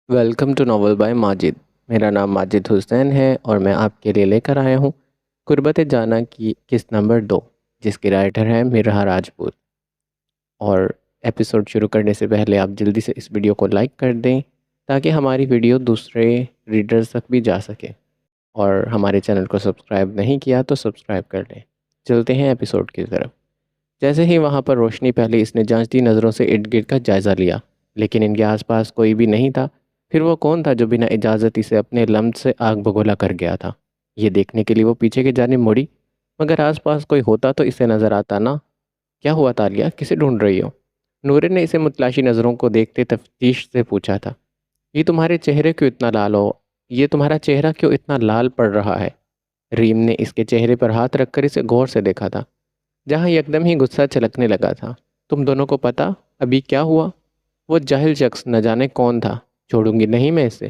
Welcome to novel by Majid. میرا نام ماجد حسین ہے اور میں آپ کے لیے لے کر آیا ہوں قربت جانا کی قسط نمبر 2، جس کی رائٹر ہے مرحا راجپوت۔ اور ایپیسوڈ شروع کرنے سے پہلے آپ جلدی سے اس ویڈیو کو لائک کر دیں تاکہ ہماری ویڈیو دوسرے ریڈرز تک بھی جا سکے، اور ہمارے چینل کو سبسکرائب نہیں کیا تو سبسکرائب کر لیں۔ چلتے ہیں ایپیسوڈ کی طرف۔ جیسے ہی وہاں پر روشنی پہلے اس نے جانچتی نظروں سے ارد گرد کا جائزہ لیا، لیکن ان کے آس پاس کوئی بھی نہیں تھا۔ پھر وہ کون تھا جو بنا اجازت اسے اپنے لمس سے آگ بگولا کر گیا تھا؟ یہ دیکھنے کے لیے وہ پیچھے کی جانب مڑی، مگر آس پاس کوئی ہوتا تو اسے نظر آتا نا۔ کیا ہوا تالیہ، کسے ڈھونڈ رہی ہو؟ نورے نے اسے متلاشی نظروں کو دیکھتے تفتیش سے پوچھا تھا۔ یہ تمہارا چہرہ کیوں اتنا لال پڑ رہا ہے؟ ریم نے اس کے چہرے پر ہاتھ رکھ کر اسے غور سے دیکھا تھا، جہاں یکدم ہی غصہ چھلکنے لگا تھا۔ تم دونوں کو پتا ابھی کیا ہوا؟ وہ جاہل شخص نہ جانے کون تھا، چھوڑوں گی نہیں میں اسے۔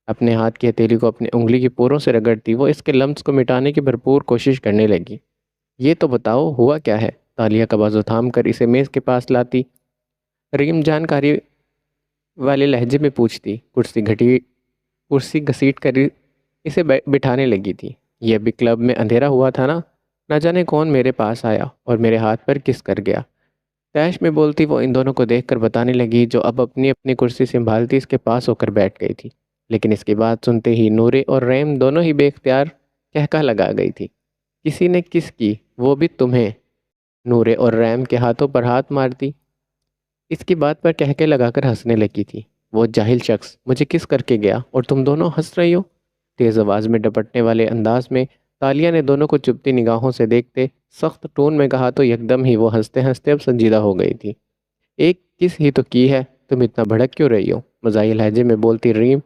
اپنے ہاتھ کی ہتھیلی کو اپنی انگلی کی پوروں سے رگڑتی وہ اس کے لمس کو مٹانے کی بھرپور کوشش کرنے لگی۔ یہ تو بتاؤ ہوا کیا ہے؟ تالیہ کا بازو تھام کر اسے میز کے پاس لاتی ریم جانکاری والے لہجے میں پوچھتی، کرسی گھسیٹ کر اسے بٹھانے لگی تھی۔ یہ ابھی کلب میں اندھیرا ہوا تھا نا، نہ جانے کون میرے پاس آیا اور میرے ہاتھ پر کس کر گیا۔ تیش میں بولتی وہ ان دونوں کو دیکھ کر بتانے لگی، جو اب اپنی اپنی کرسی سنبھالتی اس کے پاس ہو کر بیٹھ گئی تھی۔ لیکن اس کی بات سنتے ہی نورے اور ریم دونوں ہی بے اختیار کہکہ لگا گئی تھی۔ کسی نے کس کی؟ وہ بھی تمہیں؟ نورے اور ریم کے ہاتھوں پر ہاتھ مارتی اس کی بات پر کہکے لگا کر ہنسنے لگی تھی۔ وہ جاہل شخص مجھے کس کر کے گیا اور تم دونوں ہنس رہی ہو؟ تیز آواز میں ڈپٹنے والے انداز میں تالیہ نے دونوں کو چپتی نگاہوں سے دیکھتے سخت ٹون میں کہا تو یکدم ہی وہ ہنستے ہنستے اب سنجیدہ ہو گئی تھی۔ ایک کس ہی تو کی ہے، تم اتنا بھڑک کیوں رہی ہو؟ مزاحیہ لہجے میں بولتی ریم،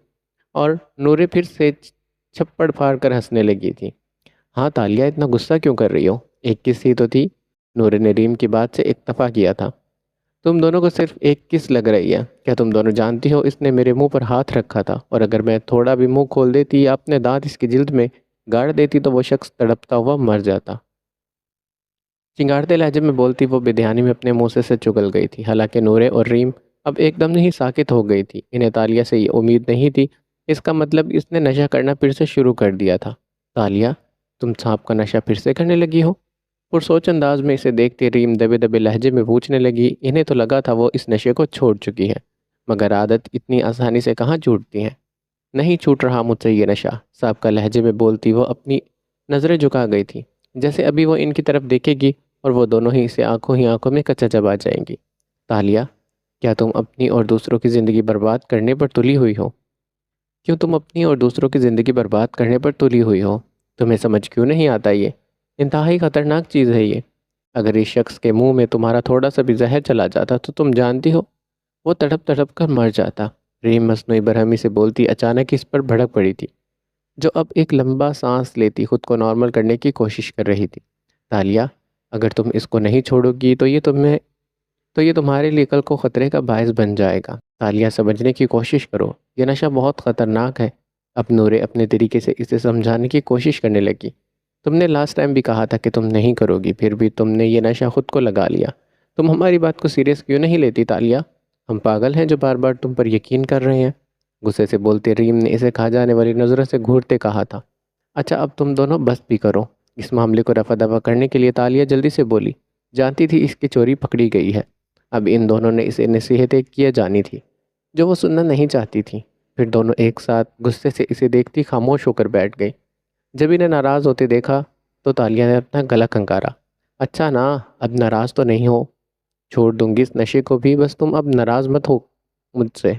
اور نورے پھر سے چھپڑ پھاڑ کر ہنسنے لگی تھی۔ ہاں تالیہ، اتنا غصہ کیوں کر رہی ہو؟ ایک کس ہی تو تھی۔ نورے نے ریم کی بات سے اکتفا کیا تھا۔ تم دونوں کو صرف ایک کس لگ رہی ہے؟ کیا تم دونوں جانتی ہو اس نے میرے منہ پر ہاتھ رکھا تھا، اور اگر میں تھوڑا بھی منہ کھول دیتی یا اپنے دانت اس کی جلد میں گاڑ دیتی تو وہ شخص تڑپتا ہوا مر جاتا۔ چنگاڑتے لہجے میں بولتی وہ بے دھیانی میں اپنے منہ سے چگل گئی تھی۔ حالانکہ نورے اور ریم اب ایک دم نہیں ساکت ہو گئی تھی۔ انہیں تالیہ سے یہ امید نہیں تھی، اس کا مطلب اس نے نشہ کرنا پھر سے شروع کر دیا تھا۔ تالیہ، تم سانپ کا نشہ پھر سے کرنے لگی ہو؟ پرسوچ انداز میں اسے دیکھتے ریم دبے دبے لہجے میں پوچھنے لگی۔ انہیں تو لگا تھا وہ اس نشے کو چھوڑ چکی ہے، مگر عادت اتنی آسانی سے کہاں چھوٹتی ہے۔ نہیں چھوٹ رہا مجھ سے یہ نشہ، صاحب کا لہجے میں بولتی وہ اپنی نظریں جھکا گئی تھی، جیسے ابھی وہ ان کی طرف دیکھے گی اور وہ دونوں ہی اسے آنکھوں ہی آنکھوں میں کچا چبا جائیں گی۔ تالیہ، کیا تم اپنی اور دوسروں کی زندگی برباد کرنے پر تلی ہوئی ہو؟ کیوں تم اپنی اور دوسروں کی زندگی برباد کرنے پر تلی ہوئی ہو؟ تمہیں سمجھ کیوں نہیں آتا؟ یہ انتہائی خطرناک چیز ہے یہ۔ اگر اس شخص کے منہ میں تمہارا تھوڑا سا بھی زہر چلا جاتا تو تم جانتی ہو وہ تڑپ تڑپ کر مر جاتا۔ ریم مصنوعی برہمی سے بولتی اچانک اس پر بھڑک پڑی تھی، جو اب ایک لمبا سانس لیتی خود کو نارمل کرنے کی کوشش کر رہی تھی۔ تالیہ، اگر تم اس کو نہیں چھوڑو گی تو یہ تمہارے لیے کل کو خطرے کا باعث بن جائے گا۔ تالیہ، سمجھنے کی کوشش کرو، یہ نشہ بہت خطرناک ہے۔ اب نورے اپنے طریقے سے اسے سمجھانے کی کوشش کرنے لگی۔ تم نے لاسٹ ٹائم بھی کہا تھا کہ تم نہیں کرو گی، پھر بھی تم نے یہ نشہ خود کو لگا لیا۔ تم ہماری بات کو سیریس کیوں نہیں لیتی تالیہ؟ ہم پاگل ہیں جو بار بار تم پر یقین کر رہے ہیں؟ غصے سے بولتے ریم نے اسے کھا جانے والی نظروں سے گھورتے کہا تھا۔ اچھا اب تم دونوں بس بھی کرو۔ اس معاملے کو رفع دفع کرنے کے لیے تالیہ جلدی سے بولی۔ جانتی تھی اس کی چوری پکڑی گئی ہے، اب ان دونوں نے اسے نصیحتیں کیے جانی تھی جو وہ سننا نہیں چاہتی تھی۔ پھر دونوں ایک ساتھ غصے سے اسے دیکھتی خاموش ہو کر بیٹھ گئی۔ جب انہیں ناراض ہوتے دیکھا تو تالیہ نے اپنا گلا کھنکارا۔ اچھا نا، اب ناراض تو نہیں ہو؟ چھوڑ دوں گی اس نشے کو بھی، بس تم اب ناراض مت ہو مجھ سے۔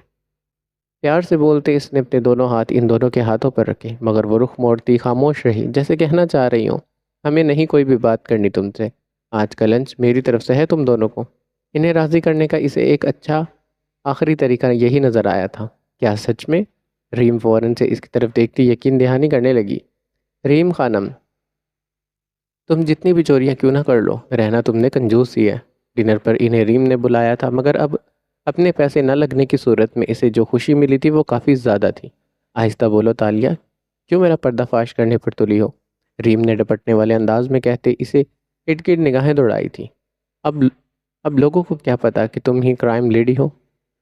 پیار سے بولتے اس نے اپنے دونوں ہاتھ ان دونوں کے ہاتھوں پر رکھے، مگر وہ رخ موڑتی خاموش رہی، جیسے کہنا چاہ رہی ہوں ہمیں نہیں کوئی بھی بات کرنی تم سے، آج کا لنچ میری طرف سے ہے تم دونوں کو۔ انہیں راضی کرنے کا اسے ایک اچھا آخری طریقہ یہی نظر آیا تھا۔ کیا سچ میں؟ ریم فوراً سے اس کی طرف دیکھتی یقین دہانی کرنے لگی۔ ریم خانم، تم جتنی بھی چوریاں کیوں نہ کر لو، رہنا تم نے کنجوس ہی ہے۔ ڈنر پر انہیں ریم نے بلایا تھا، مگر اب اپنے پیسے نہ لگنے کی صورت میں اسے جو خوشی ملی تھی وہ کافی زیادہ تھی۔ آہستہ بولو تالیہ، کیوں میرا پردہ فاش کرنے پر تلی ہو؟ ریم نے ڈپٹنے والے انداز میں کہتے اسے ارد گرد نگاہیں دوڑائی تھی۔ اب لوگوں کو کیا پتا کہ تم ہی کرائم لیڈی ہو؟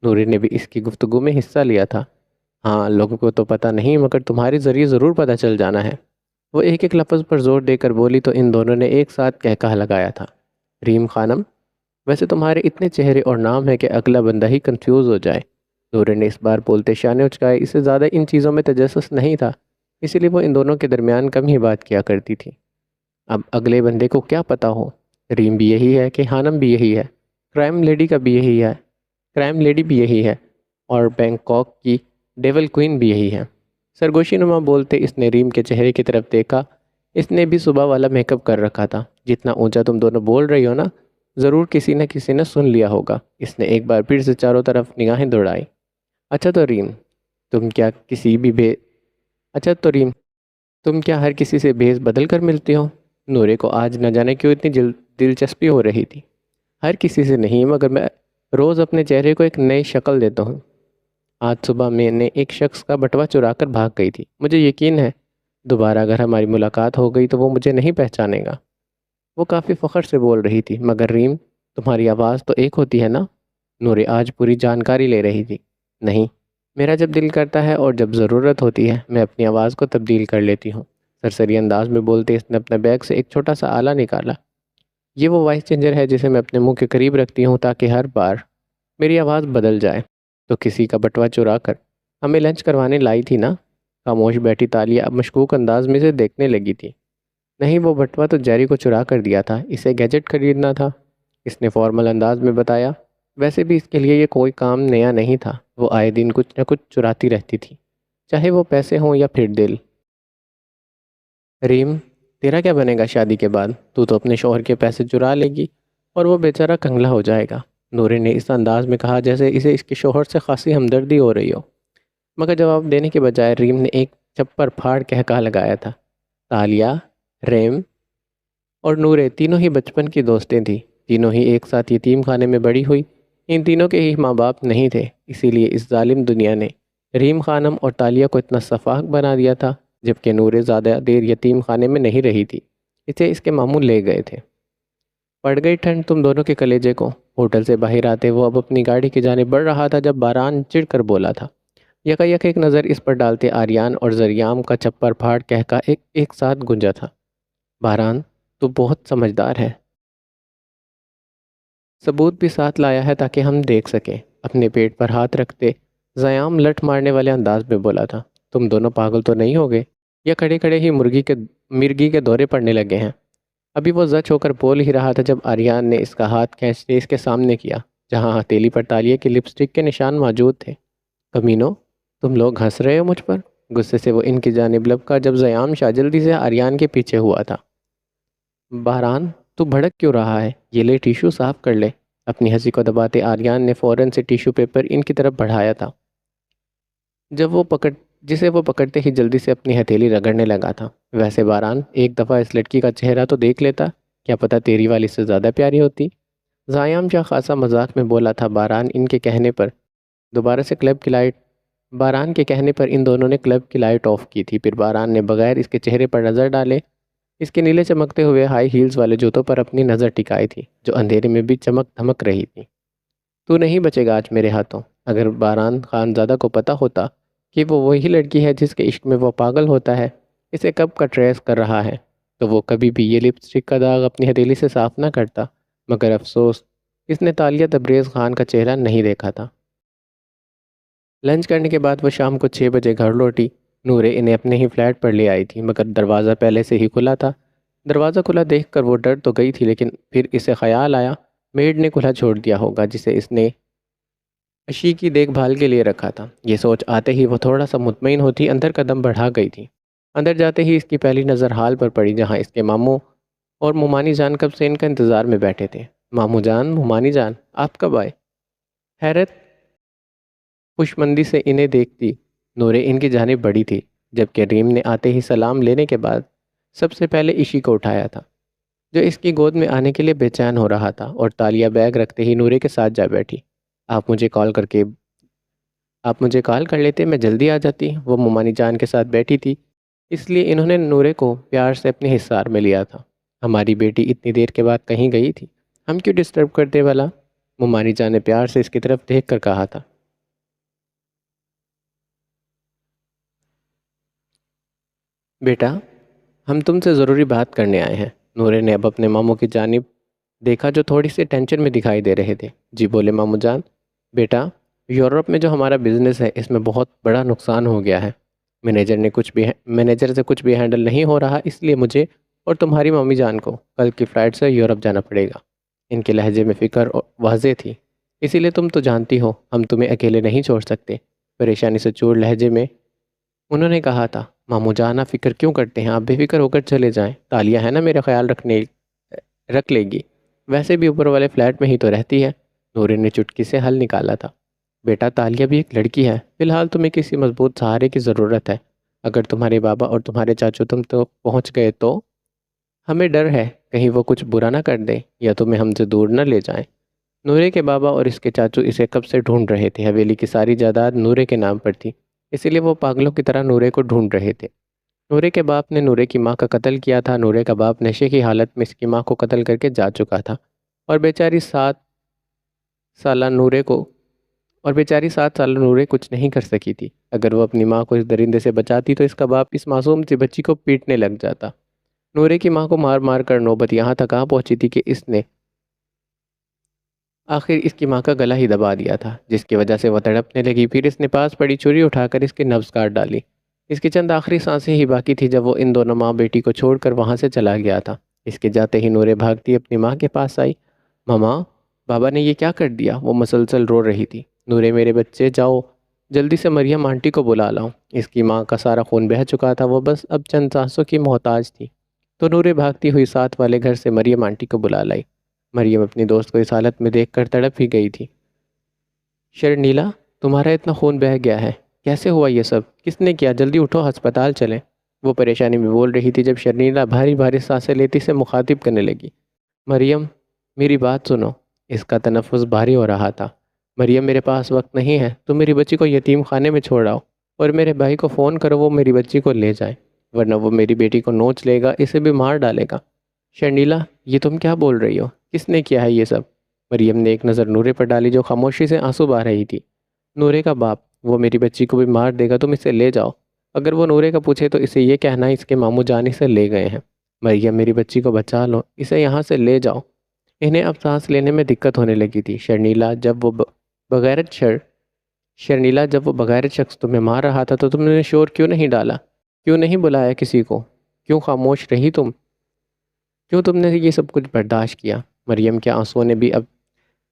نوری نے بھی اس کی گفتگو میں حصہ لیا تھا۔ ہاں، لوگوں کو تو پتہ نہیں مگر تمہارے ذریعے ضرور پتہ چل جانا ہے۔ وہ ایک ایک لفظ پر زور دے کر بولی تو ان دونوں نے ایک ساتھ کہا لگایا تھا، ریم خانم، ویسے تمہارے اتنے چہرے اور نام ہے کہ اگلا بندہ ہی کنفیوز ہو جائے۔ نورے نے اس بار بولتے شانے اچکائے، اسے زیادہ ان چیزوں میں تجسس نہیں تھا، اسی لیے وہ ان دونوں کے درمیان کم ہی بات کیا کرتی تھی۔ اب اگلے بندے کو کیا پتا ہو، ریم بھی یہی ہے کہ خانم بھی یہی ہے، کرائم لیڈی کا بھی یہی ہے، کرائم لیڈی بھی یہی ہے، اور بینکاک کی ڈیول کوئن بھی یہی ہے۔ سرگوشی نما بولتے اس نے ریم کے چہرے کی طرف دیکھا۔ اس نے بھی صبح والا میک اپ کر رکھا تھا، جتنا اونچا تم دونوں بول رہی ہو نا، ضرور کسی نہ کسی نے سن لیا ہوگا۔ اس نے ایک بار پھر سے چاروں طرف نگاہیں دوڑائی۔ اچھا تو ریم، تم کیا کسی بھی بے اچھا تو ریم تم کیا ہر کسی سے بھیس بدل کر ملتی ہو؟ نورے کو آج نہ جانے کیوں اتنی دلچسپی ہو رہی تھی۔ ہر کسی سے نہیں، مگر میں روز اپنے چہرے کو ایک نئی شکل دیتا ہوں۔ آج صبح میں نے ایک شخص کا بٹوا چرا کر بھاگ گئی تھی، مجھے یقین ہے دوبارہ اگر ہماری ملاقات ہو گئی تو وہ مجھے نہیں پہچانے گا۔ وہ کافی فخر سے بول رہی تھی، مگر ریم تمہاری آواز تو ایک ہوتی ہے نا؟ نورے آج پوری جانکاری لے رہی تھی۔ نہیں، میرا جب دل کرتا ہے اور جب ضرورت ہوتی ہے میں اپنی آواز کو تبدیل کر لیتی ہوں۔ سرسری انداز میں بولتے اس نے اپنے بیگ سے ایک چھوٹا سا آلہ نکالا۔ یہ وہ وائس چینجر ہے جسے میں اپنے منہ کے قریب رکھتی ہوں تاکہ ہر بار میری آواز بدل جائے۔ تو کسی کا بٹوا چرا کر ہمیں لنچ کروانے لائی تھی نا؟ خاموش بیٹھی تالیہ اب مشکوک انداز میں سے دیکھنے لگی تھی۔ نہیں، وہ بٹوا تو جیری کو چرا کر دیا تھا، اسے گیجٹ خریدنا تھا، اس نے فارمل انداز میں بتایا۔ ویسے بھی اس کے لیے یہ کوئی کام نیا نہیں تھا، وہ آئے دن کچھ نہ کچھ چراتی رہتی تھی، چاہے وہ پیسے ہوں یا پھر دل۔ ریم، تیرا کیا بنے گا شادی کے بعد؟ تو اپنے شوہر کے پیسے چرا لے گی اور وہ بیچارہ کنگلا ہو جائے گا۔ نورے نے اس انداز میں کہا جیسے اسے اس کے شوہر سے خاصی ہمدردی ہو رہی ہو، مگر جواب دینے کے بجائے ریم نے ایک چپر پھاڑ کہا لگایا تھا۔ تالیہ، ریم اور نورے تینوں ہی بچپن کی دوستیں تھیں، تینوں ہی ایک ساتھ یتیم خانے میں بڑی ہوئی۔ ان تینوں کے ہی ماں باپ نہیں تھے، اسی لیے اس ظالم دنیا نے ریم خانم اور تالیہ کو اتنا سفاک بنا دیا تھا، جبکہ نورے زیادہ دیر یتیم خانے میں نہیں رہی تھی، اسے اس کے ماموں لے گئے تھے۔ پڑ گئی ٹھنڈ تم دونوں کے کلیجے کو۔ ہوٹل سے باہر آتے وہ اب اپنی گاڑی کی جانب بڑھ رہا تھا جب باران چڑ کر بولا تھا۔ یک ایک نظر اس پر ڈالتے آریان اور زریام کا چپر پھاڑ کہا ایک ساتھ گونجا تھا۔ باران، تو بہت سمجھدار ہے، ثبوت بھی ساتھ لایا ہے تاکہ ہم دیکھ سکیں۔ اپنے پیٹ پر ہاتھ رکھتے زیام لٹ مارنے والے انداز میں بولا تھا، تم دونوں پاگل تو نہیں ہوگے یا کھڑے کھڑے ہی مرگی کے دورے پڑنے لگے ہیں؟ ابھی وہ زچ ہو کر بول ہی رہا تھا جب آریان نے اس کا ہاتھ کھینچتے اس کے سامنے کیا، جہاں ہتھیلی پر تالیہ کی لپسٹک کے نشان موجود تھے۔ کمینو، تم لوگ ہنس رہے ہو مجھ پر؟ غصے سے وہ ان کی جانب لپکا جب زیام شاجلدی سے آریان کے پیچھے ہوا تھا۔ باران، تو بھڑک کیوں رہا ہے؟ یہ لے ٹیشو صاف کر لے۔ اپنی ہنسی کو دباتے آریان نے فوراً سے ٹیشو پیپر ان کی طرف بڑھایا تھا، جسے وہ پکڑتے ہی جلدی سے اپنی ہتھیلی رگڑنے لگا تھا۔ ویسے باران، ایک دفعہ اس لڑکی کا چہرہ تو دیکھ لیتا، کیا پتہ تیری والی سے زیادہ پیاری ہوتی۔ زیام شاہ خاصا مذاق میں بولا تھا۔ باران کے کہنے پر ان دونوں نے کلب کی لائٹ آف کی تھی، پھر باران نے بغیر اس کے چہرے پر نظر ڈالے اس کے نیلے چمکتے ہوئے ہائی ہیلز والے جوتوں پر اپنی نظر ٹکائی تھی، جو اندھیرے میں بھی چمک دھمک رہی تھی۔ تو نہیں بچے گا آج میرے ہاتھوں۔ اگر باران خان زادہ کو پتہ ہوتا کہ وہ وہی لڑکی ہے جس کے عشق میں وہ پاگل ہوتا ہے، اسے کب کا ٹریس کر رہا ہے، تو وہ کبھی بھی یہ لپسٹک کا داغ اپنی ہتھیلی سے صاف نہ کرتا۔ مگر افسوس، اس نے تالیہ تبریز خان کا چہرہ نہیں دیکھا تھا۔ لنچ کرنے کے بعد وہ شام کو 6 بجے گھر لوٹی۔ نورے انہیں اپنے ہی فلیٹ پر لے آئی تھی، مگر دروازہ پہلے سے ہی کھلا تھا۔ دروازہ کھلا دیکھ کر وہ ڈر تو گئی تھی، لیکن پھر اسے خیال آیا میڈ نے کھلا چھوڑ دیا ہوگا جسے اس نے اشی کی دیکھ بھال کے لیے رکھا تھا۔ یہ سوچ آتے ہی وہ تھوڑا سا مطمئن ہوتی اندر قدم بڑھا گئی تھی۔ اندر جاتے ہی اس کی پہلی نظر ہال پر پڑی، جہاں اس کے ماموں اور ممانی جان کب سے ان کا انتظار میں بیٹھے تھے۔ ماموں جان، ممانی جان، آپ کب آئے؟ حیرت خوشمندی سے انہیں دیکھتی نورے ان کی جانب بڑھی تھی، جبکہ ریم نے آتے ہی سلام لینے کے بعد سب سے پہلے ایشی کو اٹھایا تھا، جو اس کی گود میں آنے کے لیے بے چین ہو رہا تھا، اور تالیہ بیگ رکھتے ہی نورے کے ساتھ جا بیٹھی۔ آپ مجھے کال کر لیتے، میں جلدی آ جاتی۔ وہ ممانی جان کے ساتھ بیٹھی تھی، اس لیے انہوں نے نورے کو پیار سے اپنے حصار میں لیا تھا۔ ہماری بیٹی اتنی دیر کے بعد کہیں گئی تھی، ہم کیوں ڈسٹرب کرتے والا؟ ممانی جان نے پیار سے اس کی طرف دیکھ کر کہا تھا۔ بیٹا، ہم تم سے ضروری بات کرنے آئے ہیں۔ نورے نے اب اپنے ماموں کی جانب دیکھا جو تھوڑی سی ٹینشن میں دکھائی دے رہے تھے۔ جی بولے ماموں جان۔ بیٹا، یورپ میں جو ہمارا بزنس ہے اس میں بہت بڑا نقصان ہو گیا ہے۔ مینیجر سے کچھ بھی ہینڈل نہیں ہو رہا، اس لیے مجھے اور تمہاری مامی جان کو کل کی فلائٹ سے یورپ جانا پڑے گا۔ ان کے لہجے میں فکر واضح تھی۔ اسی لیے تم تو جانتی ہو ہم تمہیں اکیلے نہیں چھوڑ سکتے، پریشانی سے چور لہجے میں انہوں نے کہا تھا۔ ماموں جان آپ فکر کیوں کرتے ہیں؟ آپ بے فکر ہو کر چلے جائیں، تالیہ ہے نا میرا خیال رکھ لے گی، ویسے بھی اوپر والے فلیٹ میں ہی تو رہتی ہے۔ نورے نے چٹکی سے حل نکالا تھا۔ بیٹا تالیہ بھی ایک لڑکی ہے، فی الحال تمہیں کسی مضبوط سہارے کی ضرورت ہے۔ اگر تمہارے بابا اور تمہارے چاچو تم تو پہنچ گئے تو ہمیں ڈر ہے کہیں وہ کچھ برا نہ کر دیں یا تمہیں ہم سے دور نہ لے جائیں۔ نورے کے بابا اور اس کے چاچو اسے کب سے ڈھونڈ رہے تھے۔ حویلی کی ساری جائیداد نورے کے نام پر تھی، اسی لیے وہ پاگلوں کی طرح نورے کو ڈھونڈ رہے تھے۔ نورے کے باپ نے نورے کی ماں کا قتل کیا تھا۔ نورے کا باپ نشے کی حالت میں اس کی ماں کو قتل کر کے جا چکا تھا، اور بیچاری 7 سالہ نورے کچھ نہیں کر سکی تھی۔ اگر وہ اپنی ماں کو اس درندے سے بچاتی تو اس کا باپ اس معصوم سی بچی کو پیٹنے لگ جاتا۔ نورے کی ماں کو مار مار کر نوبت یہاں تک آ پہنچی تھی کہ اس نے آخر اس کی ماں کا گلا ہی دبا دیا تھا، جس کی وجہ سے وہ تڑپنے لگی۔ پھر اس نے پاس پڑی چھری اٹھا کر اس کے نبض کاٹ ڈالی۔ اس کی چند آخری سانسیں ہی باقی تھی جب وہ ان دونوں ماں بیٹی کو چھوڑ کر وہاں سے چلا گیا تھا۔ اس کے جاتے ہی نورے بھاگتی اپنی ماں کے پاس آئی۔ ماما، بابا نے یہ کیا کر دیا؟ وہ مسلسل رو رہی تھی۔ نورے میرے بچے، جاؤ جلدی سے مریم آنٹی کو بلا لاؤ۔ اس کی ماں کا سارا خون بہہ چکا تھا، وہ بس اب چند سانسوں کی محتاج تھی۔ تو نورے بھاگتی ہوئی ساتھ والے گھر سے مریم آنٹی کو بلا لائی۔ مریم اپنی دوست کو اس حالت میں دیکھ کر تڑپ ہی گئی تھی۔ شرنیلا، تمہارا اتنا خون بہہ گیا ہے، کیسے ہوا یہ سب؟ کس نے کیا؟ جلدی اٹھو، ہسپتال چلیں۔ وہ پریشانی میں بول رہی تھی جب شرنیلا بھاری بھاری سانسیں لیتی سے مخاطب کرنے لگی۔ مریم، میری بات سنو۔ اس کا تنفس بھاری ہو رہا تھا۔ مریم، میرے پاس وقت نہیں ہے، تم میری بچی کو یتیم خانے میں چھوڑ آؤ، اور میرے بھائی کو فون کرو وہ میری بچی کو لے جائیں، ورنہ وہ میری بیٹی کو نوچ لے گا، اسے بھی مار ڈالے گا۔ شرنیلا، یہ تم کیا بول رہی ہو؟ کس نے کیا ہے یہ سب؟ مریم نے ایک نظر نورے پر ڈالی جو خاموشی سے آنسو بہہ رہی تھی۔ نورے کا باپ، وہ میری بچی کو بھی مار دے گا، تم اسے لے جاؤ۔ اگر وہ نورے کا پوچھے تو اسے یہ کہنا اس کے ماموں جان اسے لے گئے ہیں۔ مریم، میری بچی کو بچا لو، اسے یہاں سے لے جاؤ۔ انہیں اب سانس لینے میں دقت ہونے لگی تھی۔ شرنیلا، جب وہ بغیرت شخص تمہیں مار رہا تھا تو تم نے شور کیوں نہیں ڈالا؟ کیوں نہیں بلایا کسی کو؟ کیوں خاموش رہی تم؟ کیوں تم نے یہ سب کچھ برداشت کیا؟ مریم کے آنسوؤں نے بھی اب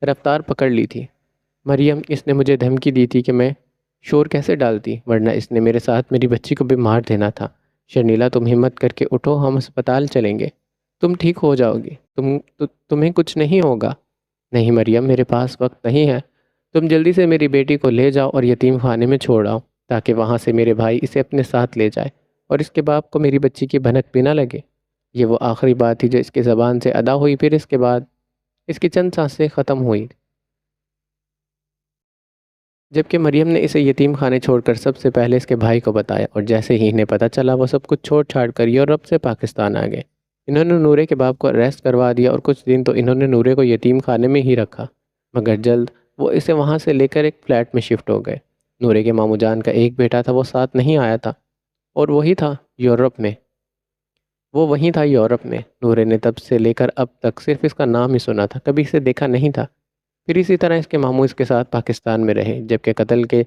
رفتار پکڑ لی تھی۔ مریم، اس نے مجھے دھمکی دی تھی کہ میں شور کیسے ڈالتی، ورنہ اس نے میرے ساتھ میری بچی کو بھی مار دینا تھا۔ شرنیلا، تم ہمت کر کے اٹھو، ہم ہسپتال چلیں گے، تم ٹھیک ہو جاؤ گی، تمہیں کچھ نہیں ہوگا۔ نہیں مریم، میرے پاس وقت نہیں ہے، تم جلدی سے میری بیٹی کو لے جاؤ اور یتیم خانے میں چھوڑ آؤ، تاکہ وہاں سے میرے بھائی اسے اپنے ساتھ لے جائے اور اس کے باپ کو میری بچی کی بھنک بھی نہ لگے۔ یہ وہ آخری بات تھی جو اس کی زبان سے ادا ہوئی، پھر اس کے بعد اس کی چند سانسیں ختم ہوئی، جبکہ مریم نے اسے یتیم خانے چھوڑ کر سب سے پہلے اس کے بھائی کو بتایا، اور جیسے ہی انہیں پتہ چلا وہ سب کچھ چھوڑ چھاڑ کر یورپ سے پاکستان آ گئے۔ انہوں نے نورے کے باپ کو اریسٹ کروا دیا اور کچھ دن تو انہوں نے نورے کو یتیم خانے میں ہی رکھا، مگر جلد وہ اسے وہاں سے لے کر ایک فلیٹ میں شفٹ ہو گئے۔ نورے کے ماموں جان کا ایک بیٹا تھا، وہ ساتھ نہیں آیا تھا، اور وہی تھا یورپ میں۔ نورے نے تب سے لے کر اب تک صرف اس کا نام ہی سنا تھا، کبھی اسے دیکھا نہیں تھا۔ پھر اسی طرح اس کے ماموں اس کے ساتھ پاکستان میں رہے، جبکہ قتل کے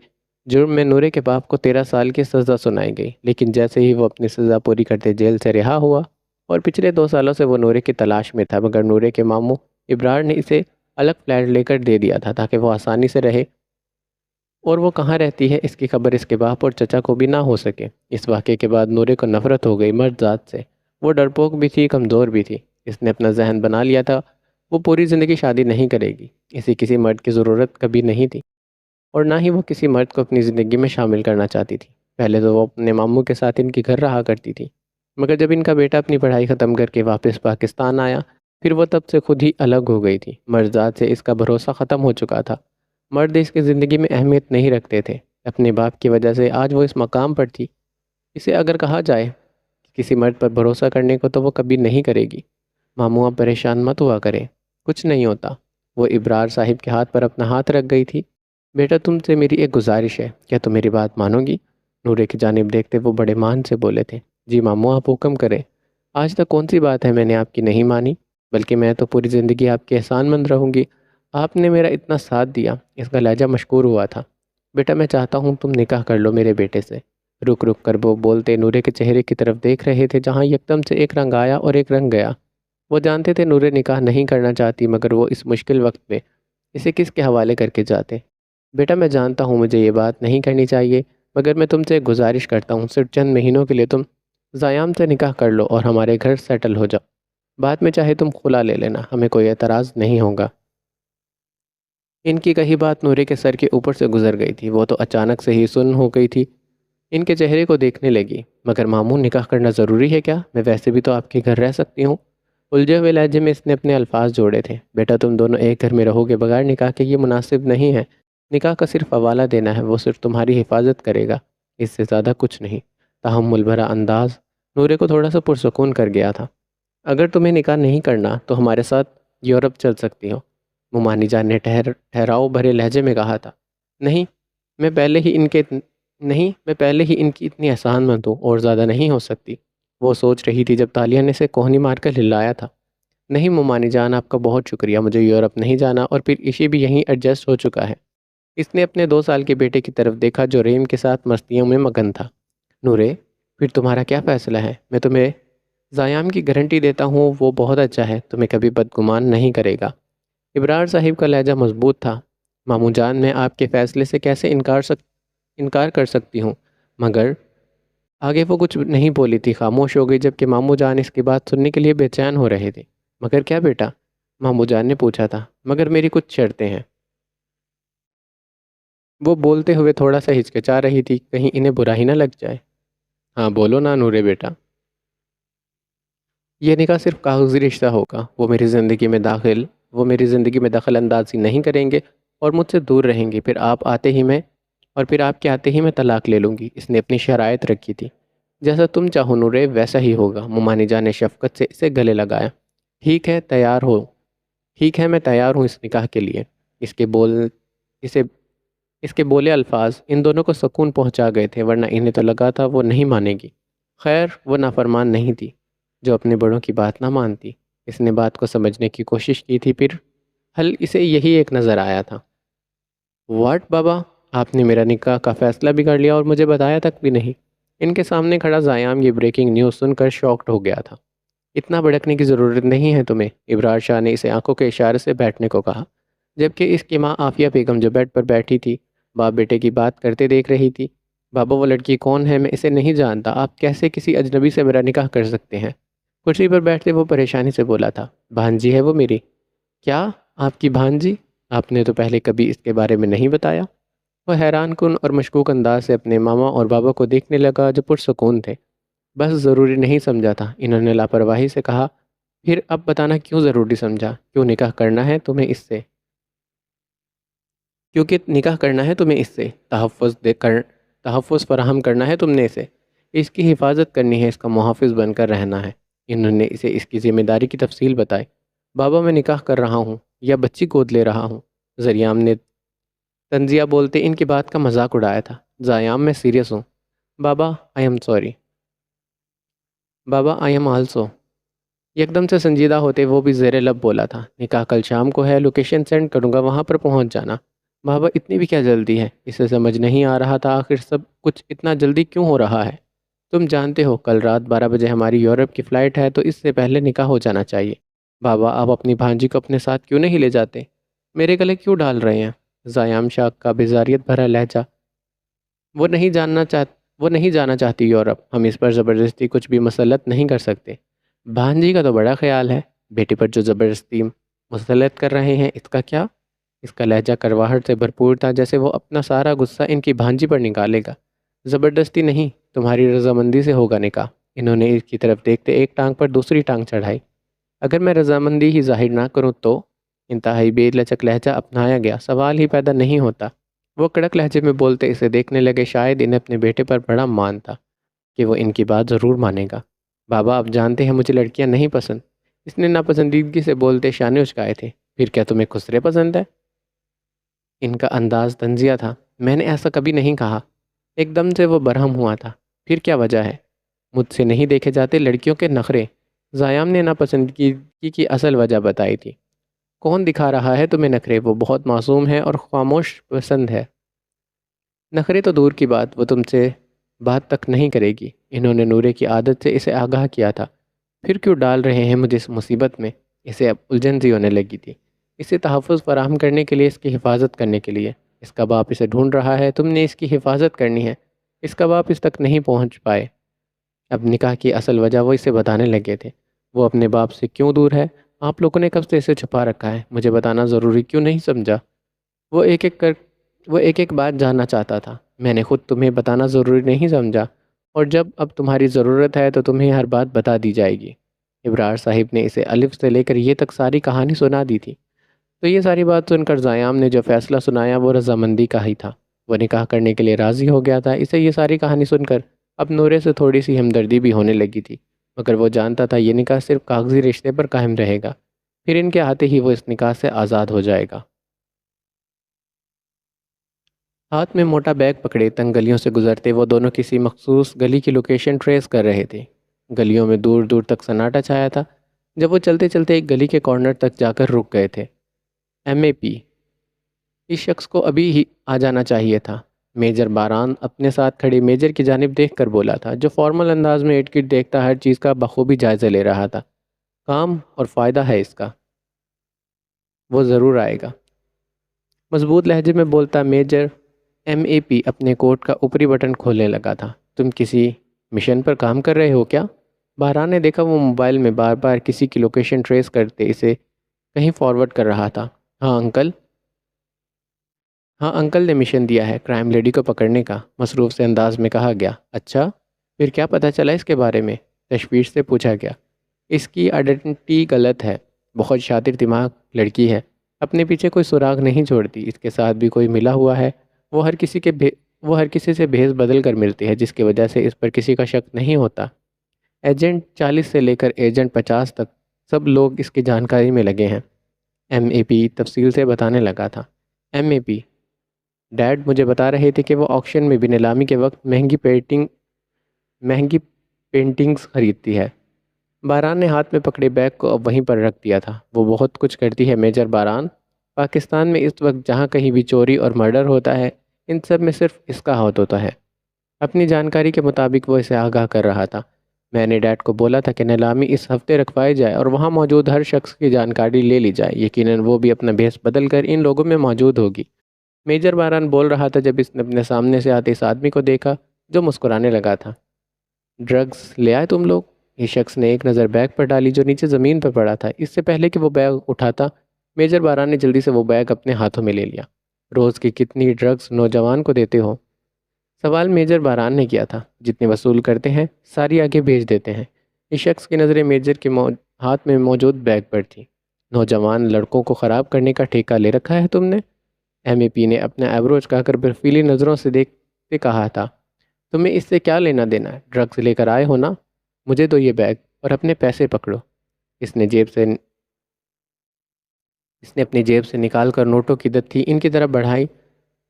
جرم میں نورے کے باپ کو 13 سال کی سزا سنائی گئی، لیکن جیسے ہی وہ اپنی سزا پوری کرتے جیل سے رہا ہوا، اور پچھلے 2 سالوں سے وہ نورے کی تلاش میں تھا، مگر نورے کے ماموں ابرار نے اسے الگ فلیٹ لے کر دے دیا تھا تاکہ وہ آسانی سے رہے، اور وہ کہاں رہتی ہے اس کی خبر اس کے باپ اور چچا کو بھی نہ ہو سکے۔ اس واقعے کے بعد نورے کو نفرت ہو گئی مرد ذات سے۔ وہ ڈرپوک بھی تھی، کمزور بھی تھی۔ اس نے اپنا ذہن بنا لیا تھا وہ پوری زندگی شادی نہیں کرے گی، اسے کسی مرد کی ضرورت کبھی نہیں تھی، اور نہ ہی وہ کسی مرد کو اپنی زندگی میں شامل کرنا چاہتی تھی۔ پہلے تو وہ اپنے ماموں کے ساتھ ان کے گھر رہا کرتی تھی، مگر جب ان کا بیٹا اپنی پڑھائی ختم کر کے واپس پاکستان آیا، پھر وہ تب سے خود ہی الگ ہو گئی تھی۔ مرد ذات سے اس کا بھروسہ ختم ہو چکا تھا، مرد اس کی زندگی میں اہمیت نہیں رکھتے تھے۔ اپنے باپ کی وجہ سے آج وہ اس مقام پر تھی۔ اسے اگر کہا جائے کہ کسی مرد پر بھروسہ کرنے کو تو وہ کبھی نہیں کرے گی۔ ماموں آپ پریشان مت ہوا کریں، کچھ نہیں ہوتا۔ وہ ابرار صاحب کے ہاتھ پر اپنا ہاتھ رکھ گئی تھی۔ بیٹا، تم سے میری ایک گزارش ہے، کیا تم میری بات مانو گی؟ نورے کی جانب دیکھتے وہ بڑے مان سے بولے تھے۔ جی ماموں آپ حکم کریں۔ آج تک کون سی بات ہے میں نے آپ کی نہیں مانی، بلکہ میں تو پوری زندگی آپ کے احسان مند رہوں گی۔ آپ نے میرا اتنا ساتھ دیا۔ اس کا لہجہ مشکور ہوا تھا۔ بیٹا میں چاہتا ہوں تم نکاح کر لو میرے بیٹے سے۔ رک رک کر وہ بولتے نورے کے چہرے کی طرف دیکھ رہے تھے جہاں یکدم سے ایک رنگ آیا اور ایک رنگ گیا۔ وہ جانتے تھے نورے نکاح نہیں کرنا چاہتی، مگر وہ اس مشکل وقت میں اسے کس کے حوالے کر کے جاتے۔ بیٹا میں جانتا ہوں مجھے یہ بات نہیں کرنی چاہیے، مگر میں تم سے ایک گزارش کرتا ہوں، صرف چند مہینوں کے لیے تم زیام سے نکاح کر لو اور ہمارے گھر سیٹل ہو جاؤ۔ بعد میں چاہے تم خلا لے لینا، ہمیں کوئی اعتراض نہیں ہوگا۔ ان کی کہی بات نورے کے سر کے اوپر سے گزر گئی تھی۔ وہ تو اچانک سے ہی سن ہو گئی تھی، ان کے چہرے کو دیکھنے لگی۔ مگر ماموں نکاح کرنا ضروری ہے کیا؟ میں ویسے بھی تو آپ کے گھر رہ سکتی ہوں۔ الجھے ہوئے لہجے میں اس نے اپنے الفاظ جوڑے تھے۔ بیٹا تم دونوں ایک گھر میں رہو گے بغیر نکاح کے، یہ مناسب نہیں ہے۔ نکاح کا صرف حوالہ دینا ہے، وہ صرف تمہاری حفاظت کرے گا، اس سے زیادہ کچھ نہیں۔ تحمل بھرا انداز نورے کو تھوڑا سا پرسکون کر گیا تھا۔ اگر تمہیں نکاح نہیں کرنا تو ہمارے ساتھ یورپ چل سکتی ہو، ممانی جان نے ٹھہراؤ بھرے لہجے میں کہا تھا۔ نہیں میں پہلے ہی ان کے نہیں میں پہلے ہی ان کی اتنی احسان مند ہوں، اور زیادہ نہیں ہو سکتی۔ وہ سوچ رہی تھی جب تالیہ نے اسے کوہنی مار کر ہلایا تھا۔ نہیں ممانی جان آپ کا بہت شکریہ، مجھے یورپ نہیں جانا، اور پھر ایشی بھی یہیں ایڈجسٹ ہو چکا ہے۔ اس نے اپنے 2 سال کے بیٹے کی طرف دیکھا جو ریم کے ساتھ مستیوں میں مگن تھا۔ نورے پھر تمہارا کیا فیصلہ ہے؟ میں تمہیں زیام کی گارنٹی دیتا ہوں، وہ بہت اچھا ہے، تمہیں کبھی بدگمان نہیں کرے گا۔ ابرار صاحب کا لہجہ مضبوط تھا۔ ماموں جان میں آپ کے فیصلے سے کیسے انکار کر سکتی ہوں، مگر آگے وہ کچھ نہیں بولی تھی، خاموش ہو گئی، جبکہ ماموں جان اس کی بات سننے کے لیے بے چین ہو رہے تھے۔ مگر کیا بیٹا؟ ماموں جان نے پوچھا تھا۔ مگر میری کچھ شرطیں ہیں۔ وہ بولتے ہوئے تھوڑا سا ہچکچا رہی تھی، کہیں انہیں برا ہی نہ لگ جائے۔ ہاں بولو نا نورے بیٹا۔ یہ نکاح صرف کاغذی رشتہ ہوگا، وہ میری زندگی میں دخل اندازی نہیں کریں گے اور مجھ سے دور رہیں گے، پھر آپ کے آتے ہی میں طلاق لے لوں گی۔ اس نے اپنی شرائط رکھی تھی۔ جیسا تم چاہو نورے ویسا ہی ہوگا۔ ممانی جان نے شفقت سے اسے گلے لگایا۔ ٹھیک ہے میں تیار ہوں اس نکاح کے لیے۔ اسے اس کے بولے الفاظ ان دونوں کو سکون پہنچا گئے تھے، ورنہ انہیں تو لگا تھا وہ نہیں مانے گی۔ خیر وہ نافرمان نہیں تھی جو اپنے بڑوں کی بات نہ مانتی۔ اس نے بات کو سمجھنے کی کوشش کی تھی، پھر حل اسے یہی ایک نظر آیا تھا۔ واٹ بابا، آپ نے میرا نکاح کا فیصلہ بھی کر لیا اور مجھے بتایا تک بھی نہیں؟ ان کے سامنے کھڑا زیام یہ بریکنگ نیوز سن کر شاکڈ ہو گیا تھا۔ اتنا بھڑکنے کی ضرورت نہیں ہے تمہیں، ابرار شاہ نے اسے آنکھوں کے اشارے سے بیٹھنے کو کہا، جبکہ اس کی ماں عافیہ بیگم جو بیڈ پر بیٹھی تھی باپ بیٹے کی بات کرتے دیکھ رہی تھی۔ بابا وہ لڑکی کون ہے؟ میں اسے نہیں جانتا، آپ کیسے کسی اجنبی سے میرا نکاح کر سکتے ہیں؟ کرسی پر بیٹھتے وہ پریشانی سے بولا تھا۔ بھانجی ہے وہ میری۔ کیا؟ آپ کی بھانجی؟ آپ نے تو پہلے کبھی اس کے بارے میں نہیں بتایا۔ وہ حیران کن اور مشکوک انداز سے اپنے ماما اور بابا کو دیکھنے لگا جو پرسکون تھے۔ بس ضروری نہیں سمجھا تھا، انہوں نے لاپرواہی سے کہا۔ پھر اب بتانا کیوں ضروری سمجھا؟ کیوں نکاح کرنا ہے تمہیں اس سے؟ کیونکہ نکاح کرنا ہے تمہیں اس سے، تحفظ فراہم کرنا ہے تم نے اسے، اس کی حفاظت کرنی ہے، اس کا محافظ بن کر رہنا ہے۔ انہوں نے اسے اس کی ذمہ داری کی تفصیل بتائی۔ بابا میں نکاح کر رہا ہوں یا بچی گود لے رہا ہوں؟ زریام نے تنزیہ بولتے ان کی بات کا مذاق اڑایا تھا۔ زیام میں سیریس ہوں۔ بابا آئی ایم سوری۔ بابا آئی ایم آلسو۔ یکدم سے سنجیدہ ہوتے وہ بھی زیر لب بولا تھا۔ نکاح کل شام کو ہے، لوکیشن سینڈ کروں گا، وہاں پر پہنچ جانا۔ بابا اتنی بھی کیا جلدی ہے؟ اسے سمجھ نہیں آ رہا تھا آخر سب کچھ اتنا جلدی کیوں ہو رہا ہے۔ تم جانتے ہو کل رات 12 بجے ہماری یورپ کی فلائٹ ہے، تو اس سے پہلے نکاح ہو جانا چاہیے۔ بابا آپ اپنی بھانجی کو اپنے ساتھ کیوں نہیں لے جاتے؟ میرے گلے کیوں ڈال رہے ہیں؟ زیام شاہ کا بیزاریت بھرا لہجہ۔ وہ نہیں جانا چاہتی یورپ، ہم اس پر زبردستی کچھ بھی مسلط نہیں کر سکتے۔ بھانجی کا تو بڑا خیال ہے، بیٹی پر جو زبردستی مسلط کر رہے ہیں اس کا کیا؟ اس کا لہجہ کرواہٹ سے بھرپور تھا، جیسے وہ اپنا سارا غصہ ان کی بھانجی پر نکالے گا۔ زبردستی نہیں، تمہاری رضامندی سے ہوگا نکاح۔ انہوں نے اس کی طرف دیکھتے ایک ٹانگ پر دوسری ٹانگ چڑھائی۔ اگر میں رضامندی ہی ظاہر نہ کروں تو؟ انتہائی بے لچک لہجہ اپنایا گیا، سوال ہی پیدا نہیں ہوتا۔ وہ کڑک لہجے میں بولتے اسے دیکھنے لگے، شاید انہیں اپنے بیٹے پر بڑا مان تھا کہ وہ ان کی بات ضرور مانے گا۔ بابا آپ جانتے ہیں مجھے لڑکیاں نہیں پسند، اس نے ناپسندیدگی سے بولتے شانے اچکائے تھے۔ پھر کیا تمہیں خسرے پسند ہے؟ ان کا انداز طنزیہ تھا۔ میں نے ایسا کبھی نہیں کہا۔ ایک دم سے وہ برہم ہوا تھا۔ پھر کیا وجہ ہے؟ مجھ سے نہیں دیکھے جاتے لڑکیوں کے نخرے۔ زایام نے ناپسندگی کی اصل وجہ بتائی تھی۔ کون دکھا رہا ہے تمہیں نخرے؟ وہ بہت معصوم ہے اور خاموش پسند ہے۔ نخرے تو دور کی بات، وہ تم سے بات تک نہیں کرے گی۔ انہوں نے نورے کی عادت سے اسے آگاہ کیا تھا۔ پھر کیوں ڈال رہے ہیں مجھے اس مصیبت میں؟ اسے اب الجھن سی ہونے لگی تھی۔ اسے تحفظ فراہم کرنے کے لیے، اس کی حفاظت کرنے کے لیے۔ اس کا باپ اسے ڈھونڈ رہا ہے، تم نے اس کی حفاظت کرنی ہے۔ اس کا باپ اس تک نہیں پہنچ پائے۔ اب نکاح کی اصل وجہ وہ اسے بتانے لگے تھے۔ وہ اپنے باپ سے کیوں دور ہے؟ آپ لوگوں نے کب سے اسے چھپا رکھا ہے؟ مجھے بتانا ضروری کیوں نہیں سمجھا؟ وہ ایک ایک بات جاننا چاہتا تھا۔ میں نے خود تمہیں بتانا ضروری نہیں سمجھا، اور جب اب تمہاری ضرورت ہے تو تمہیں ہر بات بتا دی جائے گی۔ ابرار صاحب نے اسے الف سے لے کر یہ تک ساری کہانی سنا دی تھی۔ تو یہ ساری بات سن کر زایام نے جو فیصلہ سنایا وہ رضامندی کا ہی تھا۔ وہ نکاح کرنے کے لیے راضی ہو گیا تھا۔ اسے یہ ساری کہانی سن کر اب نورے سے تھوڑی سی ہمدردی بھی ہونے لگی تھی، مگر وہ جانتا تھا یہ نکاح صرف کاغذی رشتے پر قائم رہے گا، پھر ان کے آتے ہی وہ اس نکاح سے آزاد ہو جائے گا۔ ہاتھ میں موٹا بیگ پکڑے تنگ گلیوں سے گزرتے وہ دونوں کسی مخصوص گلی کی لوکیشن ٹریس کر رہے تھے۔ گلیوں میں دور دور تک سناٹا چھایا تھا۔ جب وہ چلتے چلتے ایک گلی کے کارنر تک جا کر رک گئے تھے، MAP اس شخص کو ابھی ہی آ جانا چاہیے تھا۔ میجر باران اپنے ساتھ کھڑے میجر کی جانب دیکھ کر بولا تھا، جو فارمل انداز میں اٹ گٹ دیکھتا ہر چیز کا بخوبی جائزہ لے رہا تھا۔ کام اور فائدہ ہے اس کا، وہ ضرور آئے گا۔ مضبوط لہجے میں بولتا میجر MAP اپنے کوٹ کا اوپری بٹن کھولنے لگا تھا۔ تم کسی مشن پر کام کر رہے ہو کیا؟ باران نے دیکھا وہ موبائل میں بار بار کسی کی لوکیشن ٹریس کرتے اسے کہیں فارورڈ کر رہا تھا۔ ہاں انکل۔ ہاں انکل نے مشن دیا ہے، کرائم لیڈی کو پکڑنے کا، مصروف سے انداز میں کہا گیا۔ اچھا، پھر کیا پتہ چلا اس کے بارے میں؟ تشویش سے پوچھا گیا۔ اس کی آئیڈینٹی غلط ہے، بہت شاطر دماغ لڑکی ہے، اپنے پیچھے کوئی سراغ نہیں چھوڑتی۔ اس کے ساتھ بھی کوئی ملا ہوا ہے۔ وہ ہر کسی سے بھیس بدل کر ملتی ہے، جس کی وجہ سے اس پر کسی کا شک نہیں ہوتا۔ ایجنٹ 40 سے لے کر ایجنٹ 50 تک سب لوگ اس کی جانکاری میں لگے ہیں۔ MAP تفصیل سے بتانے لگا تھا۔ MAP ڈیڈ مجھے بتا رہے تھے کہ وہ آکشن میں بھی نیلامی کے وقت مہنگی پینٹنگز خریدتی ہے۔ باران نے ہاتھ میں پکڑے بیگ کو اب وہیں پر رکھ دیا تھا۔ وہ بہت کچھ کرتی ہے میجر باران۔ پاکستان میں اس وقت جہاں کہیں بھی چوری اور مرڈر ہوتا ہے، ان سب میں صرف اس کا ہاتھ ہوتا ہے۔ اپنی جانکاری کے مطابق وہ اسے آگاہ کر رہا تھا۔ میں نے ڈیڈ کو بولا تھا کہ نیلامی اس ہفتے رکھوائی جائے اور وہاں موجود ہر شخص کی جانکاری لے لی جائے۔ یقیناً وہ بھی اپنا بھیس بدل کر ان لوگوں میں موجود ہوگی۔ میجر باران بول رہا تھا جب اس نے اپنے سامنے سے آتے اس آدمی کو دیکھا جو مسکرانے لگا تھا۔ ڈرگز لے آئے تم لوگ؟ اس شخص نے ایک نظر بیگ پر ڈالی جو نیچے زمین پر پڑا تھا۔ اس سے پہلے کہ وہ بیگ اٹھاتا، میجر باران نے جلدی سے وہ بیگ اپنے ہاتھوں میں لے لیا۔ روز کی کتنی ڈرگز نوجوان کو دیتے ہو؟ سوال میجر باران نے کیا تھا۔ جتنے وصول کرتے ہیں ساری آگے بھیج دیتے ہیں۔ اس شخص کی نظریں میجر کے ہاتھ میں موجود بیگ پر تھیں۔ نوجوان لڑکوں کو خراب کرنے کا ٹھیکہ لے رکھا ہے تم نے؟ MAP نے اپنا ایبرو چکا کر برفیلی نظروں سے دیکھتے کہا تھا۔ تمہیں اس سے کیا لینا دینا ہے؟ ڈرگز لے کر آئے ہو نا؟ مجھے دو یہ بیگ اور اپنے پیسے پکڑو۔ اس نے اپنی جیب سے نکال کر نوٹوں کی دتھی ان کی طرف بڑھائی۔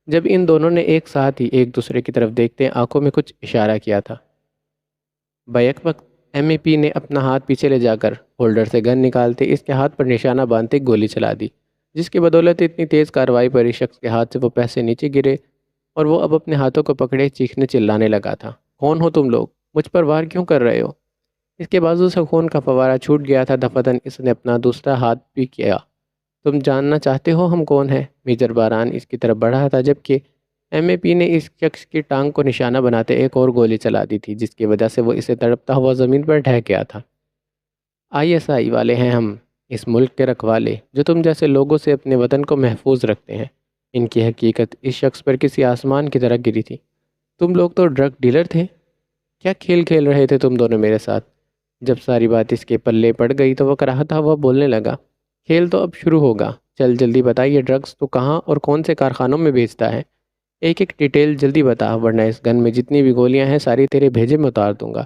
جب ان دونوں نے ایک ساتھ ہی ایک دوسرے کی طرف دیکھتے آنکھوں میں کچھ اشارہ کیا تھا، بیک وقت MAP نے اپنا ہاتھ پیچھے لے جا کر ہولڈر سے گن نکالتے اس کے ہاتھ پر نشانہ باندھتے گولی چلا دی، جس کی بدولت اتنی تیز کارروائی پر اس شخص کے ہاتھ سے وہ پیسے نیچے گرے اور وہ اب اپنے ہاتھوں کو پکڑے چیخنے چلانے لگا تھا۔ کون ہو تم لوگ؟ مجھ پر وار کیوں کر رہے ہو؟ اس کے بازو سے خون کا فوارہ چھوٹ گیا تھا۔ دفعتاً اس نے اپنا دوسرا ہاتھ بھی کیا۔ تم جاننا چاہتے ہو ہم کون ہیں؟ میجر باران اس کی طرف بڑھا تھا، جبکہ MAP نے اس شخص کی ٹانگ کو نشانہ بناتے ایک اور گولی چلا دی تھی، جس کی وجہ سے وہ اسے تڑپتا ہوا زمین پر ڈھہ گیا تھا۔ ISI والے ہیں ہم، اس ملک کے رکھوالے جو تم جیسے لوگوں سے اپنے وطن کو محفوظ رکھتے ہیں۔ ان کی حقیقت اس شخص پر کسی آسمان کی طرح گری تھی۔ تم لوگ تو ڈرگ ڈیلر تھے؟ کیا کھیل کھیل رہے تھے تم دونوں میرے ساتھ؟ جب ساری بات اس کے پلے پڑ گئی تو وہ کراہتا ہوا بولنے لگا، کھیل تو اب شروع ہوگا۔ چل جلدی بتا، یہ ڈرگز تو کہاں اور کون سے کارخانوں میں بیچتا ہے؟ ایک ایک ڈیٹیل جلدی بتا، ورنہ اس گن میں جتنی بھی گولیاں ہیں ساری تیرے بھیجے میں اتار دوں گا۔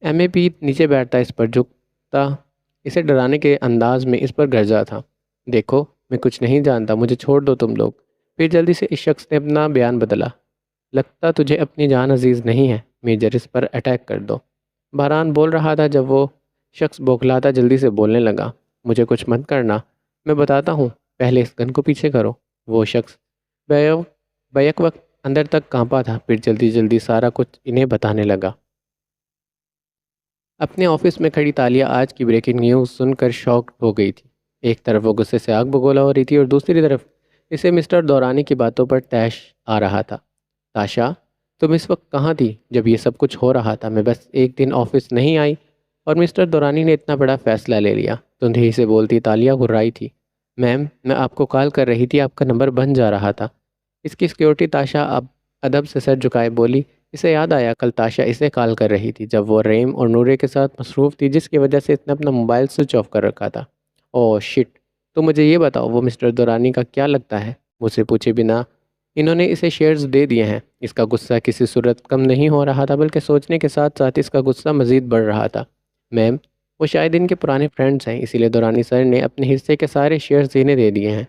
MAP نیچے بیٹھتا، اس پر جھکتا، اسے ڈرانے کے انداز میں اس پر گرجا تھا۔ دیکھو میں کچھ نہیں جانتا، مجھے چھوڑ دو تم لوگ۔ پھر جلدی سے اس شخص نے اپنا بیان بدلا، لگتا تجھے اپنی جان عزیز نہیں ہے میجر، اس پر اٹیک کر دو۔ باران بول رہا تھا جب وہ شخص بوکھلاتا جلدی سے بولنے لگا، مجھے کچھ مت کرنا، میں بتاتا ہوں، پہلے اس گن کو پیچھے کرو۔ وہ شخص بیک بیک وقت اندر تک کانپا تھا، پھر جلدی جلدی سارا کچھ انہیں بتانے لگا۔ اپنے آفس میں کھڑی تالیہ آج کی بریکنگ نیوز سن کر شاک ہو گئی تھی۔ ایک طرف وہ غصے سے آگ بگولا ہو رہی تھی اور دوسری طرف اسے مسٹر دورانی کی باتوں پر طیش آ رہا تھا۔ تاشا، تم اس وقت کہاں تھی جب یہ سب کچھ ہو رہا تھا؟ میں بس ایک دن آفس نہیں آئی اور مسٹر دورانی نے اتنا بڑا فیصلہ لے لیا، دھندلی سے بولتی تالیہ گھررائی تھی۔ میم، میں آپ کو کال کر رہی تھی، آپ کا نمبر بن جا رہا تھا۔ اس کی سیکیورٹی تاشا اب ادب سے سر جھکائے بولی۔ اسے یاد آیا کل تاشا اسے کال کر رہی تھی جب وہ ریم اور نورے کے ساتھ مصروف تھی، جس کی وجہ سے اس نے اپنا موبائل سوئچ آف کر رکھا تھا۔ اوہ شٹ، تو مجھے یہ بتاؤ وہ مسٹر دورانی کا کیا لگتا ہے؟ مجھ سے پوچھے بنا انہوں نے اسے شیئرز دے دیے ہیں۔ اس کا غصہ کسی صورت کم نہیں ہو رہا تھا، بلکہ سوچنے کے ساتھ ساتھ اس کا غصہ مزید بڑھ رہا تھا۔ میم، وہ شاید ان کے پرانے فرینڈز ہیں، اسی لیے دورانی سر نے اپنے حصے کے سارے شیئرز انہیں دے دیے ہیں۔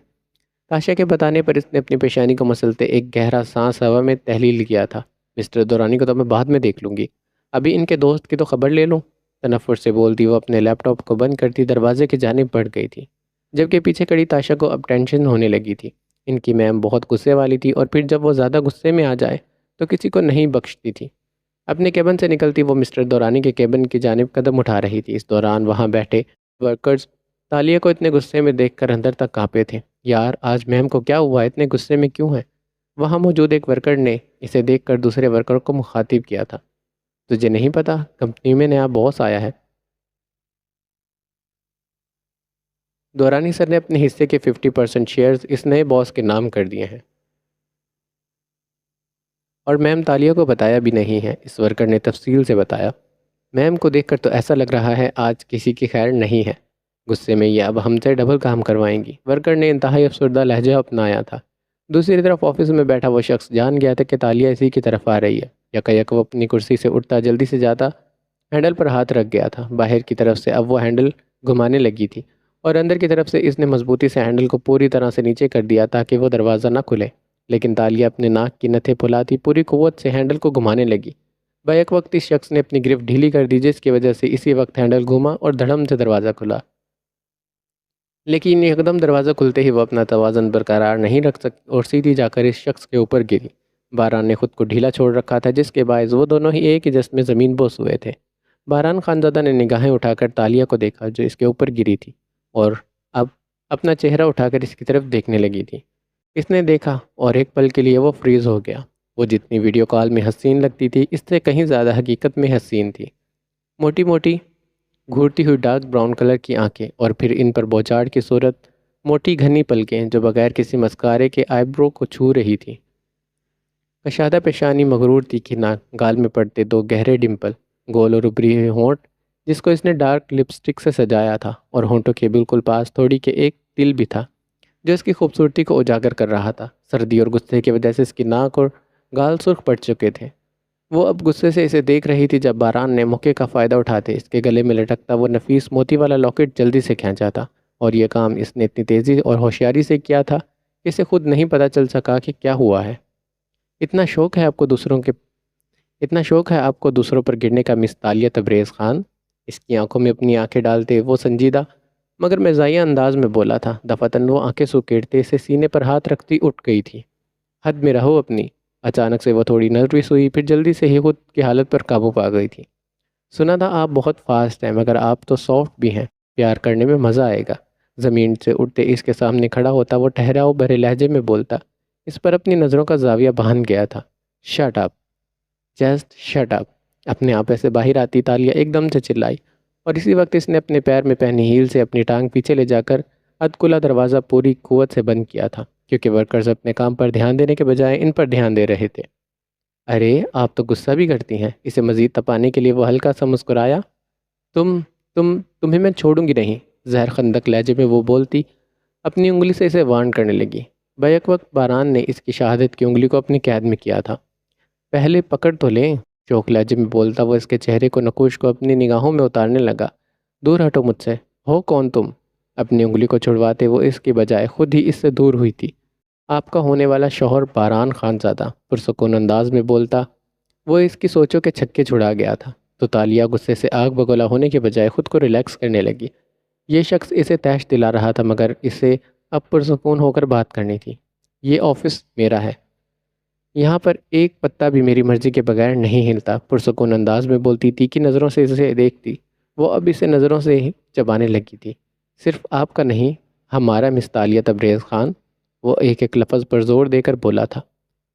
تاشا کے بتانے پر اس نے اپنی پیشانی کو مسلتے ایک گہرا سانس ہوا میں تحلیل کیا تھا۔ مسٹر دورانی کو تو میں بعد میں دیکھ لوں گی، ابھی ان کے دوست کی تو خبر لے لوں۔ تنفر سے بولتی وہ اپنے لیپ ٹاپ کو بند کرتی دروازے کی جانب بڑھ گئی تھی، جبکہ پیچھے کھڑی تاشا کو اب ٹینشن ہونے لگی تھی۔ ان کی میم بہت غصے والی تھی اور پھر جب وہ زیادہ غصے میں آ جائے تو کسی کو نہیں بخشتی تھی۔ اپنے کیبن سے نکلتی وہ مسٹر دورانی کے کیبن کی جانب قدم اٹھا رہی تھی۔ اس دوران وہاں بیٹھے ورکرز تالیہ کو اتنے غصے میں دیکھ کر اندر تک کانپے تھے۔ یار، آج میم کو کیا ہوا، اتنے غصے میں کیوں ہیں؟ وہاں موجود ایک ورکر نے اسے دیکھ کر دوسرے ورکر کو مخاطب کیا تھا، تجھے نہیں پتا کمپنی میں نیا باس آیا ہے؟ دورانی سر نے اپنے حصے کے 50% شیئرز اس نئے باس کے نام کر دیے ہیں، اور میم تالیہ کو بتایا بھی نہیں ہے، اس ورکر نے تفصیل سے بتایا۔ میم کو دیکھ کر تو ایسا لگ رہا ہے آج کسی کی خیر نہیں ہے، غصے میں یہ اب ہم سے ڈبل کام کروائیں گی، ورکر نے انتہائی افسردہ لہجہ اپنایا تھا۔ دوسری طرف آفس میں بیٹھا وہ شخص جان گیا تھا کہ تالیہ اسی کی طرف آ رہی ہے۔ یک وہ اپنی کرسی سے اٹھتا جلدی سے جاتا ہینڈل پر ہاتھ رکھ گیا تھا۔ باہر کی طرف سے اب وہ ہینڈل گھمانے لگی تھی اور اندر کی طرف سے اس نے مضبوطی سے ہینڈل کو پوری طرح سے نیچے کر دیا تاکہ وہ دروازہ نہ کھلے، لیکن تالیہ اپنے ناک کی نتھیں پھلاتی پوری قوت سے ہینڈل کو گھمانے لگی۔ بیک وقت اس شخص نے اپنی گرفت ڈھیلی کر دی، جس کی وجہ سے اسی وقت ہینڈل گھوما اور دھڑم سے دروازہ کھلا، لیکن ایک دم دروازہ کھلتے ہی وہ اپنا توازن برقرار نہیں رکھ سکی اور سیدھی جا کر اس شخص کے اوپر گری۔ باران نے خود کو ڈھیلا چھوڑ رکھا تھا، جس کے باعث وہ دونوں ہی ایک ہی جسم میں زمین بوس ہوئے تھے۔ باران خانزادہ نے نگاہیں اٹھا کر تالیہ کو دیکھا جو اس کے اوپر گری تھی، اور اب اپنا چہرہ اٹھا کر اس کی طرف دیکھنے لگی تھی۔ اس نے دیکھا اور ایک پل کے لیے وہ فریز ہو گیا۔ وہ جتنی ویڈیو کال میں حسین لگتی تھی، اس سے کہیں زیادہ حقیقت میں حسین تھی۔ موٹی موٹی گھورتی ہوئی ڈارک براؤن کلر کی آنکھیں اور پھر ان پر بوچھاڑ کی صورت، موٹی گھنی پلکیں جو بغیر کسی مسکارے کے آئی برو کو چھو رہی تھی، کشادہ پیشانی، مغرور تیکھی ناک، گال میں پڑتے دو گہرے ڈمپل، گول اور ابری ہوئے ہونٹ جس کو اس نے ڈارک لپسٹک سے سجایا تھا، اور ہونٹوں کے بالکل پاس تھوڑی کے ایک تل بھی تھا جو اس کی خوبصورتی کو اجاگر کر رہا تھا۔ سردی اور غصے کی وجہ سے اس کی ناک اور گال سرخ پڑ چکے تھے۔ وہ اب غصے سے اسے دیکھ رہی تھی جب باران نے موقع کا فائدہ اٹھاتے اس کے گلے میں لٹکتا وہ نفیس موتی والا لاکٹ جلدی سے کھینچا تھا، اور یہ کام اس نے اتنی تیزی اور ہوشیاری سے کیا تھا کہ اسے خود نہیں پتہ چل سکا کہ کیا ہوا ہے۔ اتنا شوق ہے آپ کو دوسروں پر گرنے کا مس تالیہ تبریز خان؟ اس کی آنکھوں میں اپنی آنکھیں ڈالتے وہ سنجیدہ مگر مزاحیہ انداز میں بولا تھا۔ دفعتاً وہ آنکھیں سکیڑتے اسے سینے پر ہاتھ رکھتی اٹھ گئی تھی۔ حد میں رہو اپنی۔ اچانک سے وہ تھوڑی نروس ہوئی، پھر جلدی سے ہی خود کی حالت پر قابو پا گئی تھی۔ سنا تھا آپ بہت فاسٹ ہیں، مگر آپ تو سافٹ بھی ہیں، پیار کرنے میں مزہ آئے گا۔ زمین سے اٹھتے اس کے سامنے کھڑا ہوتا وہ ٹھہراؤ بھرے لہجے میں بولتا، اس پر اپنی نظروں کا زاویہ باندھ گیا تھا۔ Shut up, just shut up. اپنے آپ سے باہر آتی تالیہ ایک دم سے چلائی، اور اسی وقت اس نے اپنے پیر میں پہنی ہیل سے اپنی ٹانگ پیچھے لے جا کر ادکلا دروازہ پوری قوت سے بند کیا تھا، کیونکہ ورکرز اپنے کام پر دھیان دینے کے بجائے ان پر دھیان دے رہے تھے۔ ارے آپ تو غصہ بھی کرتی ہیں۔ اسے مزید تپانے کے لیے وہ ہلکا سا مسکرایا۔ تمہیں میں چھوڑوں گی نہیں، زہر خندق لہجے میں وہ بولتی اپنی انگلی سے اسے وارن کرنے لگی۔ بیک وقت باران نے اس کی شہادت کی انگلی کو اپنی قید میں کیا تھا۔ پہلے پکڑ تو لیں، چوک لہجے میں بولتا وہ اس کے چہرے کو نقوش کو اپنی نگاہوں میں اتارنے لگا۔ دور ہٹو مجھ سے، ہو کون تم؟ اپنی انگلی کو چھڑواتے وہ اس کی بجائے خود ہی اس سے دور ہوئی تھی۔ آپ کا ہونے والا شوہر باران خانزادہ، پرسکون انداز میں بولتا وہ اس کی سوچوں کے چھکے چھڑا گیا تھا۔ تو تالیہ غصے سے آگ بگولا ہونے کے بجائے خود کو ریلیکس کرنے لگی۔ یہ شخص اسے تیش دلا رہا تھا مگر اسے اب پرسکون ہو کر بات کرنی تھی۔ یہ آفس میرا ہے، یہاں پر ایک پتا بھی میری مرضی کے بغیر نہیں ہلتا، پرسکون انداز میں بولتی تھی کہ نظروں سے اسے دیکھتی۔ وہ اب اسے نظروں سے ہی چبانے لگی تھی۔ صرف آپ کا نہیں، ہمارا مس تالیہ تبریز خان، وہ ایک ایک لفظ پر زور دے کر بولا تھا۔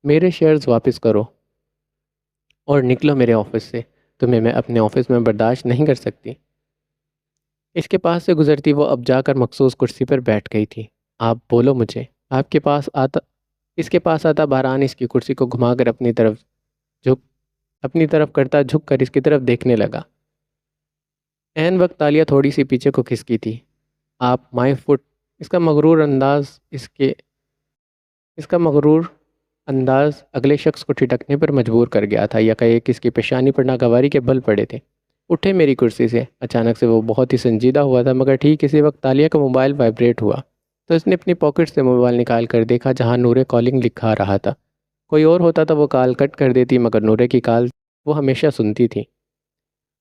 میرے شیئرز واپس کرو اور نکلو میرے آفس سے، تمہیں میں اپنے آفس میں برداشت نہیں کر سکتی۔ اس کے پاس سے گزرتی وہ اب جا کر مخصوص کرسی پر بیٹھ گئی تھی۔ آپ بولو مجھے، آپ کے پاس آتا اس کے پاس آتا بہران اس کی کرسی کو گھما کر اپنی طرف کرتا جھک کر اس کی طرف دیکھنے لگا۔ عین وقت تالیہ تھوڑی سی پیچھے کو کھسکی تھی۔ آپ مائی فٹ، اس کا مغرور انداز اگلے شخص کو ٹھٹکنے پر مجبور کر گیا تھا۔ یکایک اس کی پیشانی پر ناگواری کے بل پڑے تھے۔ اٹھے میری کرسی سے، اچانک سے وہ بہت ہی سنجیدہ ہوا تھا، مگر ٹھیک اسی وقت تالیہ کا موبائل وائبریٹ ہوا تو اس نے اپنی پاکٹ سے موبائل نکال کر دیکھا جہاں نورے کالنگ لکھا رہا تھا۔ کوئی اور ہوتا تو وہ کال کٹ کر دیتی، مگر نورے کی کال وہ ہمیشہ سنتی تھی۔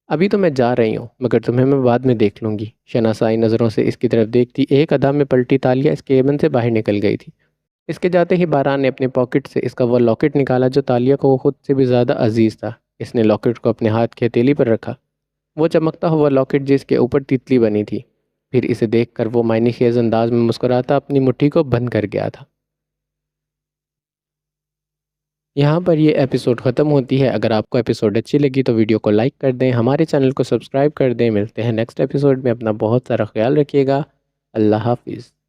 ابھی تو میں جا رہی ہوں، مگر تمہیں میں بعد میں دیکھ لوں گی، شناسائی نظروں سے اس کی طرف دیکھتی ایک ادا میں پلٹی تالیہ اس کیبن سے باہر نکل گئی تھی۔ اس کے جاتے ہی بہران نے اپنے پاکٹ سے اس کا وہ لاکٹ نکالا جو تالیہ کو وہ خود سے بھی زیادہ عزیز تھا۔ اس نے لاکٹ کو اپنے ہاتھ کی ہتھیلی پر رکھا، وہ چمکتا ہوا لاکٹ جس کے اوپر تیتلی بنی تھی۔ پھر اسے دیکھ کر وہ معنی خیز انداز میں مسکراتا اپنی مٹھی کو بند کر گیا تھا۔ یہاں پر یہ ایپیسوڈ ختم ہوتی ہے۔ اگر آپ کو ایپیسوڈ اچھی لگی تو ویڈیو کو لائک کر دیں، ہمارے چینل کو سبسکرائب کر دیں۔ ملتے ہیں نیکسٹ ایپیسوڈ میں، اپنا بہت سارا خیال رکھیے گا۔ اللہ حافظ۔